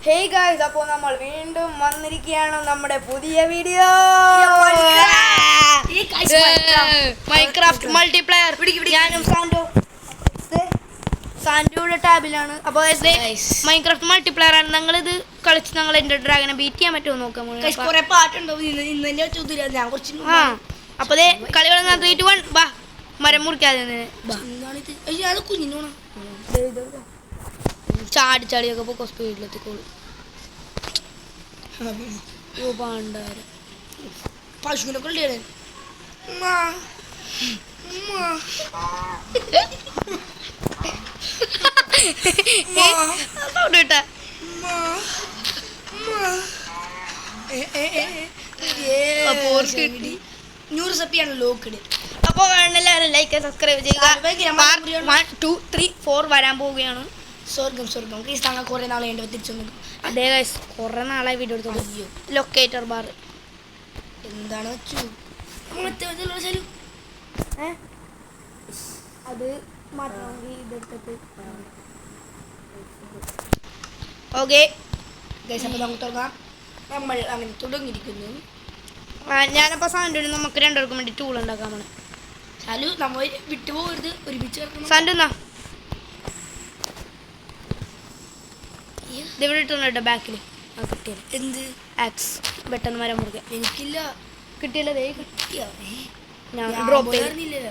Hey guys, അപ്പോൾ നമ്മൾ വീണ്ടും വന്നിരിക്കുകയാണ് നമ്മുടെ പുതിയ വീഡിയോ മൈൻക്രാഫ്റ്റ് മൾട്ടിപ്ലെയർ. ഞാനും സാൻഡോയുടെ ടാബിലാണ്. അപ്പോൾ മൈൻക്രാഫ്റ്റ് മൾട്ടിപ്ലെയർ ആണ്. ഞങ്ങളിത് കളിച്ച് ഞങ്ങൾ എൻ്റെ ഡ്രാഗനെ ബീറ്റ് ചെയ്യാൻ പറ്റുമോ നോക്കാം. കുറെ പാട്ടുണ്ടോ അപ്പോൾ അതേ കളി തുടങ്ങാൻ 3, 2, 1 ബാ. മരം മുറിക്കാതെ കുഞ്ഞിനോണം ചാടി ചാടിയൊക്കെ പോക്കോ സ്പീഡിലെത്തിക്കോളൂ. പണ്ടാരം പശുവിനെ കൊള്ളിയാണ് ന്യൂറ് സപ്പിയാണ് ലോക്കഡ്. അപ്പോൾ എല്ലാവരും ലൈക്ക് സബ്സ്ക്രൈബ് ചെയ്യുക. 1, 2, 3, 4 വരാൻ പോവുകയാണ്. സ്വർഗം ക്രിസ്താങ്കൾ കുറെ നാളെ തിരിച്ചു വന്നു. അതേ ഗൈസ്, കുറെ നാളായി വീഡിയോ എടുത്തു. ലൊക്കേറ്റർ ബാർ എന്താണ് അത് മാറ്റണമെങ്കിൽ ഇതെടുത്തിട്ട് ഓക്കെ ഗൈസ്. അപ്പോൾ നമുക്ക് തുടങ്ങാം. നമ്മൾ അങ്ങനെ തുടങ്ങിയിരിക്കുന്നു. ഞാനപ്പോൾ സാൻഡു നമുക്ക് രണ്ടുപേർക്കും വേണ്ടി ടൂൾ ഉണ്ടാക്കാൻ പോണേ. ശാലു നമ്മൾ വിട്ടുപോകരുത്, ഒരുമിച്ച് കിടക്കണം. സാൻഡു എന്നാ ഇവിടെ ഇട്ടോ ബാക്കിൽ കിട്ടിയത് എന്ത് ആക്സ് പെട്ടെന്ന് മരം മുറിക്കാം. എനിക്കില്ല. കിട്ടിയല്ലേ കിട്ടിയ ഞാൻ ഡ്രോപ്പ് ചെയ്തില്ല.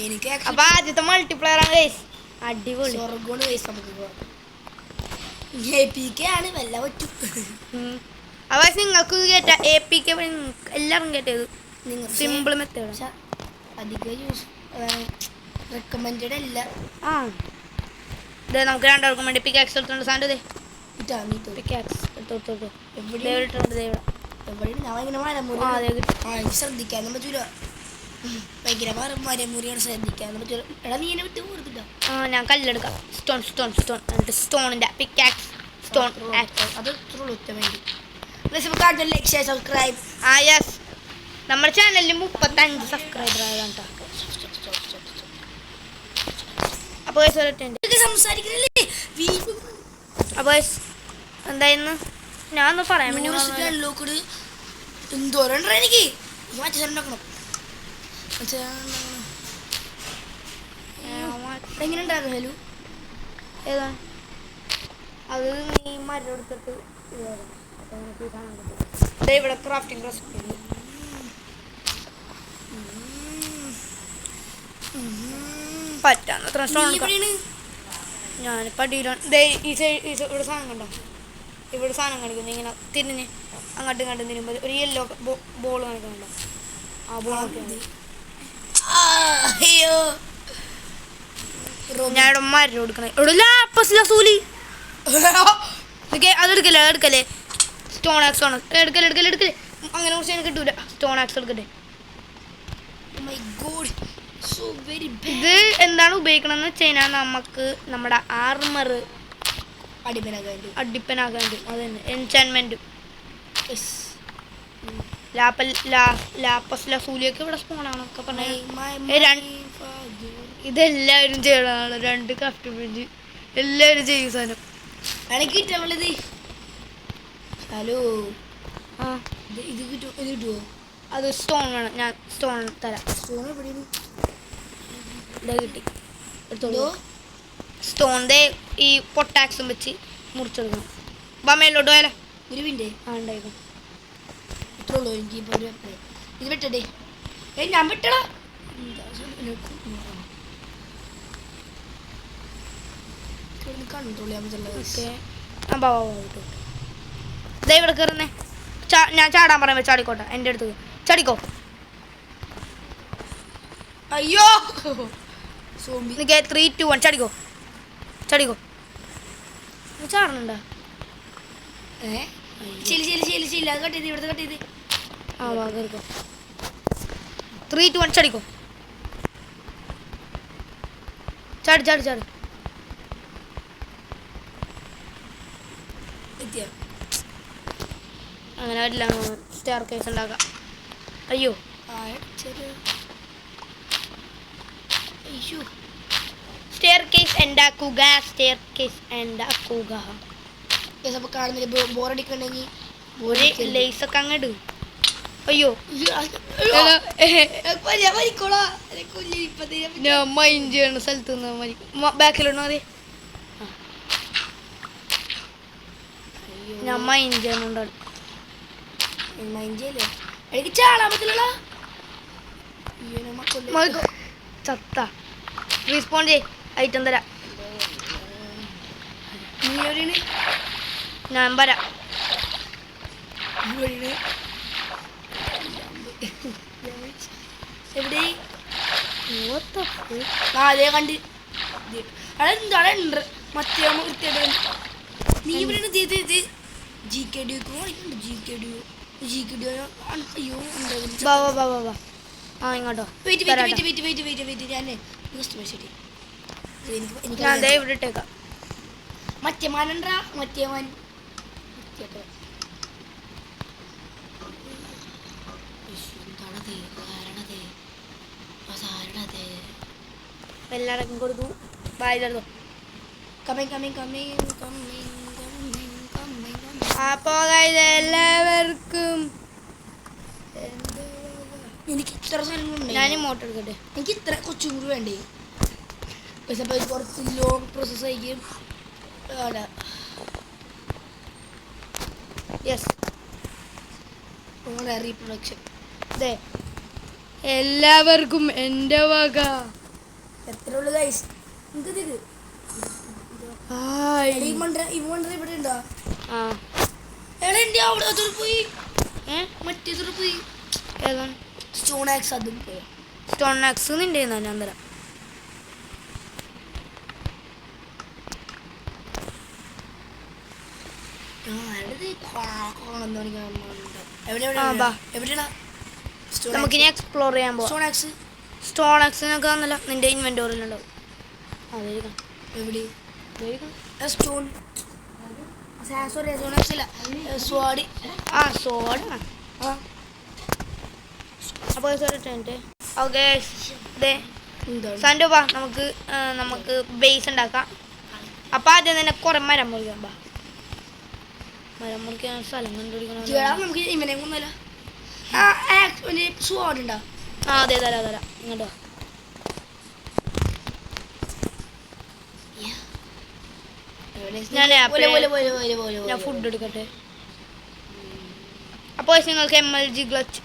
എനിക്ക് അപ്പൊ ആദ്യത്തെ മൾട്ടിപ്ലെയർ ആണ് ഗൈസ്. അടിപൊളി സ്വർഗമാണ് ഗൈസ്. നമുക്ക് ആണ് വല്ല പറ്റും. അപ്പൊ നിങ്ങൾക്ക് കേട്ട APK എല്ലാവരും കേട്ടത് സിമ്പിൾ മെത്തേഡ്. അധികം യൂസ് റെക്കമെൻഡഡ് അല്ല. ആ ഇതേ നമുക്ക് രണ്ടുപേർക്കും വേണ്ടി പിക്കാക്സ് എടുത്തോണ്ട് സാൻഡ് പിക്കാക്സ് എടുത്തോട്ടോ. ശ്രദ്ധിക്കാനും പറ്റൂല. ഭയങ്കര മരമുറിയാണ്, ശ്രദ്ധിക്കാനും പറ്റൂല. എടാ നീ എന്നെ വിട്ട് കൊടുത്തില്ല. ഞാൻ കല്ലെടുക്കാം. സ്റ്റോൺ സ്റ്റോണിന്റെ പിക്കാക്സ് സ്റ്റോൺ അത് വേണ്ടി ലൈക്ക് ഷെയർ സബ്സ്ക്രൈബ്. യെസ്, നമ്മുടെ ചാനലിൽ 35 സബ്സ്ക്രൈബർ ആയതാണ്. അപ്പോൾ സംസാരിക്കുന്നില്ലേ? അപ്പോൾ എന്തായിരുന്നു ഞാൻ ഒന്ന് പറയാൻ വേണ്ടി എന്തോരം എനിക്ക് മറ്റേ ഉണ്ടാക്കണം. എങ്ങനെ ഉണ്ടായിരുന്നു ഹലു? ഏതാ അത്? നീ മരം എടുത്തിട്ട് ഇവിടെ ക്രാഫ്റ്റിംഗ് റെസിപ്പി പറ്റാന്നത്ര ഞാനിപ്പോൾ അടിയിലാണ്. ഇവിടെ സാധനം കണ്ടോ? ഇവിടെ സാധനം കാണിക്കുന്നു. ഇങ്ങനെ തിരിഞ്ഞ് അങ്ങോട്ടും ഇങ്ങോട്ടും തിരുമ്പോൾ ഒരു യെല്ലോ ബോൾ കാണിക്കുന്നുണ്ടോ? ആ ബോൾ ഞാൻ ഇവിടെ മരം കൊടുക്കണേ. ഇവിടെ ലാപ്പസില്ല സൂലി. അതെടുക്കല്ലേ സ്റ്റോൺ ആക്സ് ആണ്. എടുക്കല്ലേ അങ്ങനെ കുറച്ച് എനിക്ക് കിട്ടൂല. സ്റ്റോൺ ആക്സ് എടുക്കട്ടെ. ഇത് എന്താണ് ഉപയോഗിക്കണമെന്ന് വെച്ച് കഴിഞ്ഞാൽ നമുക്ക് നമ്മുടെ ആർമർ അടിപ്പനാക്കാൻ വേണ്ടി. അത് തന്നെ എൻചാൻമെന്റ്. ലാപ്പസ് ലസൂലിയൊക്കെ ഇവിടെ സ്പോണാണൊക്കെ പറഞ്ഞാൽ ഇതെല്ലാവരും ചെയ്യണതാണ്. 2 ക്രാഫ്റ്റ് ബെഞ്ച് എല്ലാവരും ചെയ്യും സാധനം. എനിക്ക് കിട്ടാനുള്ളത് ഹലോ. ഇത് കിട്ടുമോ? അത് സ്റ്റോൺ വേണം. ഞാൻ സ്റ്റോൺ തരാം. സ്റ്റോൺ എവിടെയാണ്? കിട്ടി എടുത്തോളൂ. സ്റ്റോണിൻ്റെ ഈ പൊട്ടാക്സും വെച്ച് മുറിച്ചെടുക്കണം. മേലോട്ട് പോയാലോ? ഗുരുവിൻ്റെ ഉണ്ടായിരുന്നു. ഇത്രയുള്ളൂ എനിക്ക്. ഇപ്പോൾ ഇത് വിട്ടേ. ഞാൻ വിട്ടടാ. കൺട്രോൾ ചെയ്യാൻ പറ്റില്ല. ഇവിടെ കയറുന്നേ. ഞാൻ ചാടാൻ പറയുമ്പോ ചാടിക്കോട്ടെ. എൻ്റെ അടുത്ത് ചാടിക്കോ. അയ്യോ 3, 2, 1 ചാടിക്കോ. ചാടണുണ്ടോ? ശരി അത് കട്ട് ചെയ്ത് ഇവിടുത്തെ കട്ട് ചെയ്ത്. കയറിക്കോ. 3, 2, 1 ചാടിക്കോ. ചാടി അങ്ങനെ വരില്ല. സ്റ്റെയർ കേസ് ഉണ്ടാക്കാം. അയ്യോ സ്റ്റെയർ കേസ് ഉണ്ടാക്കുക. അപ്പോൾ കാണുന്നില്ല ബോറടിക്കണമെങ്കിൽ ഒരു ലേസൊക്കെ അങ്ങോട്ട് അയ്യോ ഞാൻ മൈൻഡ് ചെയ്യണ സ്ഥലത്ത് നിന്ന് മതി ബാക്കിലുണ്ടോ മതി ഞാൻ മൈൻഡ് ചെയ്യണുണ്ടോ മൈൻഡ് ചെയ്യല്ലേ എനിക്ക് ചാടാൻ പറ്റില്ല ചത്ത റീസ്പോണ്ട് ചെയ് ഐറ്റം തരാം നീ എവിടെയാണ് ഞാൻ വരാം എവിടെ അതേ കണ്ട് അതെന്താണ് ഉണ്ട് മറ്റേ വൃത്തിയായിട്ട് നീ ഇവിടെ ജി കെ ഡി അയ്യോ വാ ആ ഇങ്ങോട്ടോ ഞാൻ ദേ ഇവിടെ ഇട്ടേക്കാം മറ്റേ മാനണ്ടാ മറ്റേ മാൻ എല്ലാവർക്കും കൊടുത്തു വായിലെടുത്തു അപ്പോൾ എല്ലാവർക്കും എനിക്ക് ഇത്ര സാധനങ്ങളുണ്ട് ഞാൻ ഇമോട്ട് എടുക്കട്ടെ എനിക്ക് ഇത്ര കൊച്ചും കൂടി വേണ്ടേ പക്ഷെ അപ്പോൾ ഇത് കുറച്ച് ലോങ് പ്രോസസ് ആയിരിക്കും യെസ് റീപ്രൊഡക്ഷൻ അതെ എല്ലാവർക്കും എൻ്റെ വക എത്ര ഉള്ളു ഗൈസ് ഇത് ഇവിടെ ഉണ്ടോ ആ എടാ എൻ്റെ അവിടെ അതൊരു പോയി മറ്റേതൊരു പോയി ഏതാണ് സ്റ്റോൺ ആക്സ് അതും പോയോ സ്റ്റോൺ ആക്സ് നിൻ്റെ ഞാൻ തരാം നമുക്കിനി എക്സ്പ്ലോർ ചെയ്യാൻ പോവാം സ്റ്റോൺ ആക്സിനൊക്കെ തന്നല്ല നിന്റെ ഇൻവെന്റോറിയിലുണ്ടാവും എവിടെ സ്റ്റോൺ സോറി സ്റ്റോൺ ആക്സ് അല്ല സ്വാഡ് ആ സോഡ അപ്പോൾ ഓക്കെ സൻഡു വാ നമുക്ക് ബേസ് ഉണ്ടാക്കാം അപ്പം ആദ്യം തന്നെ കുറേ മരം മുറിക്കാം ബാ മരം മുറിക്കാൻ സ്ഥലം കണ്ടുപിടിക്കണം നമുക്ക് ഇവനെ കൊന്നല്ല സ്വാഡ് ഉണ്ടോ ആ അതെ തരാം ഇങ്ങോട്ടോ ഞാൻ ഫുഡ് എടുക്കട്ടെ അപ്പോൾ നിങ്ങൾക്ക് MLG ക്ലച്ച്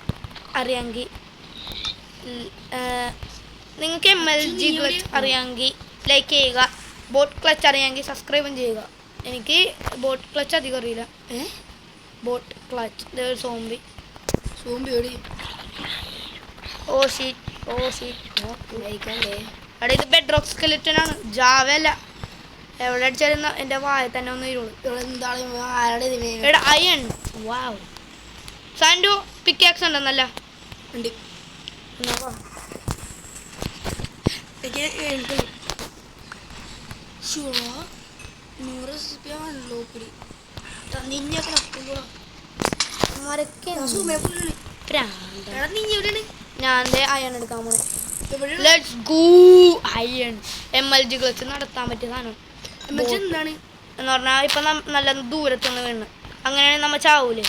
അറിയാമെങ്കിൽ ലൈക്ക് ചെയ്യുക ബോട്ട് ക്ലച്ച് അറിയാമെങ്കിൽ സബ്സ്ക്രൈബും ചെയ്യുക എനിക്ക് ബോട്ട് ക്ലച്ച് അധികം അറിയില്ല ബോട്ട് ക്ലച്ച് സോംബി ഓടി ഓ ഷീറ്റ് അവിടെ ഇത് ബെഡ് റോക്ക് സ്കെലിറ്റൻ ആണ് ജാവ അല്ല എവിടെ അടിച്ചാലും എൻ്റെ വായ തന്നെ ഒന്ന് ഇരുളൂ അയൺ വാവ് സാൻഡു പിക്കാക്സ് ഉണ്ടെന്നല്ല ഉണ്ട് ഞാൻ അയൺ എടുക്കാൻ പോണേ let's go iron MLG clutch നടത്താൻ പറ്റിയ സാധനം എന്താണ് എന്ന് പറഞ്ഞാൽ ഇപ്പം നല്ല ദൂരത്തുനിന്ന് വീണ് അങ്ങനെയാണെങ്കിൽ നമ്മൾ ചാവൂലേ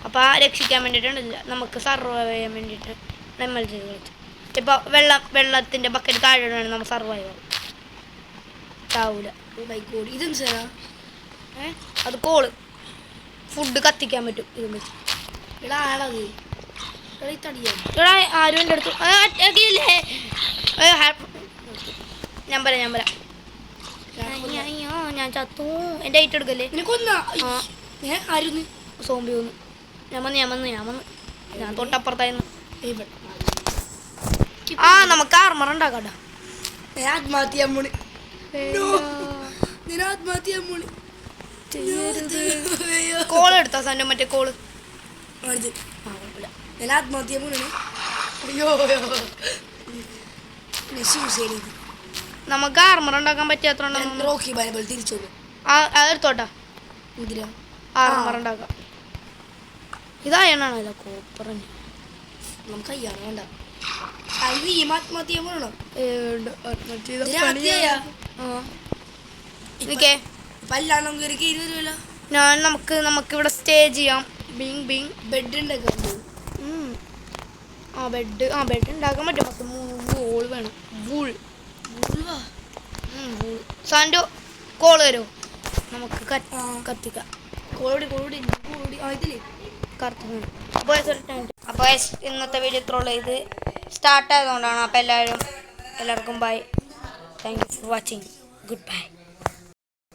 അപ്പോൾ ആ രക്ഷിക്കാൻ വേണ്ടിയിട്ടുണ്ടല്ല നമുക്ക് സർവൈവ് ചെയ്യാൻ വേണ്ടിയിട്ട് MLG ക്ലച്ച് ഇപ്പോൾ വെള്ളത്തിൻ്റെ ബക്കറ്റ് താഴെ വേണം നമ്മൾ സർവൈവ് ആവും ചാവൂല ഇതെന്താ അത് കോള് ഫുഡ് കത്തിക്കാൻ പറ്റും ഇതും വെച്ച് ആളത് ഇവിടെ ആരും എൻ്റെ അടുത്ത് ഞാൻ പറയാം അയ്യോ ഞാൻ ചത്തു എൻ്റെ ഐറ്റ് എടുക്കല്ലേ സോംബി വന്നു ഞാൻ വന്നു ഞാൻ തൊട്ടപ്പുറത്തായിരുന്നു ആ നമുക്ക് ആർമർ ഉണ്ടാക്കാട്ടോ കോൾ എടുത്താ സാൻ്റെ മറ്റേ കോള് നമുക്ക് ആർമർ ഉണ്ടാക്കാൻ പറ്റിയത്ര അതെടുത്തോട്ടാ ആർമർ ഉണ്ടാക്കാം ഇതായണല്ലോ കോപ്പറിന് നമുക്ക് അയ്യാണ് വേണ്ട ഇതൊക്കെ പല്ലാണ്ടോ കയറി 20 രൂപ നമുക്കിവിടെ സ്റ്റേ ചെയ്യാം. ബിങ് ബിങ് ബെഡ് ഉണ്ടാക്കാൻ ബെഡ് ഉണ്ടാക്കാൻ പറ്റും. പക്ഷെ 3 വോൾ വേണം. വൂൾ സാൻഡോ കോള് വരുമോ? നമുക്ക് കത്തിക്കാം. കോടി ഇതില്ലേ അപ്പോൾ ഇന്നത്തെ വീഡിയോ ഇത്രയുള്ളൂ. ഇത് സ്റ്റാർട്ട് ആയതുകൊണ്ടാണ്. അപ്പോൾ എല്ലാവർക്കും bye. Thank you for watching. Good by.